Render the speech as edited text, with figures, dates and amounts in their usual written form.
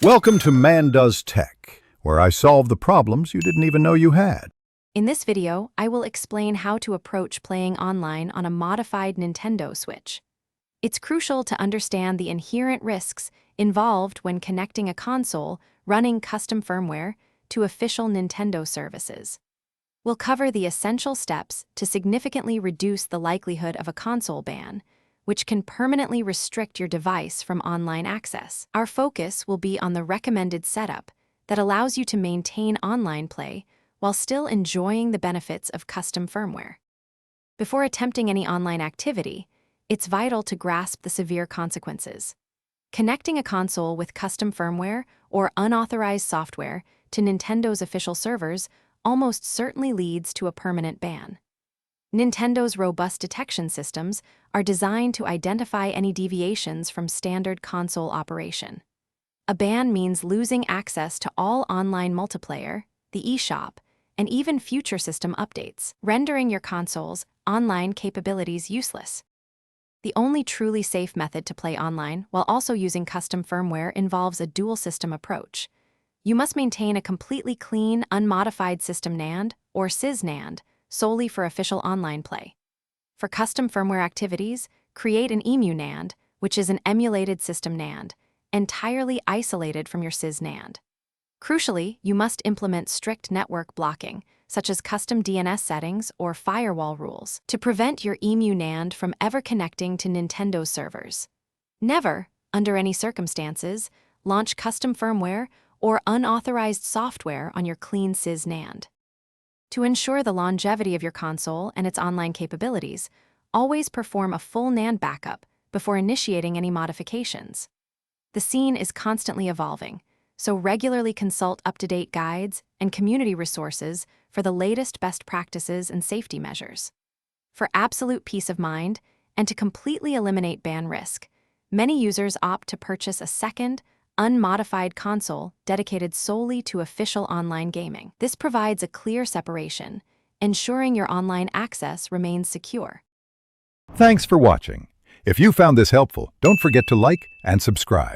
Welcome to Man Does Tech, where I solve the problems you didn't even know you had. In this video, I will explain how to approach playing online on a modified Nintendo Switch. It's crucial to understand the inherent risks involved when connecting a console running custom firmware to official Nintendo services. We'll cover the essential steps to significantly reduce the likelihood of a console ban, which can permanently restrict your device from online access. Our focus will be on the recommended setup that allows you to maintain online play while still enjoying the benefits of custom firmware. Before attempting any online activity, it's vital to grasp the severe consequences. Connecting a console with custom firmware or unauthorized software to Nintendo's official servers almost certainly leads to a permanent ban. Nintendo's robust detection systems are designed to identify any deviations from standard console operation. A ban means losing access to all online multiplayer, the eShop, and even future system updates, rendering your console's online capabilities useless. The only truly safe method to play online while also using custom firmware involves a dual system approach. You must maintain a completely clean, unmodified system NAND, or SIS NAND, solely for official online play. For custom firmware activities, create an EMU NAND, which is an emulated system NAND, entirely isolated from your SIS NAND. Crucially, you must implement strict network blocking, such as custom DNS settings or firewall rules, to prevent your EMU NAND from ever connecting to Nintendo's servers. Never, under any circumstances, launch custom firmware or unauthorized software on your clean SIS NAND. To ensure the longevity of your console and its online capabilities, always perform a full NAND backup before initiating any modifications. The scene is constantly evolving, so regularly consult up-to-date guides and community resources for the latest best practices and safety measures. For absolute peace of mind and to completely eliminate ban risk, many users opt to purchase a second, unmodified console dedicated solely to official online gaming. This provides a clear separation, ensuring your online access remains secure. Thanks for watching. If you found this helpful, don't forget to like and subscribe.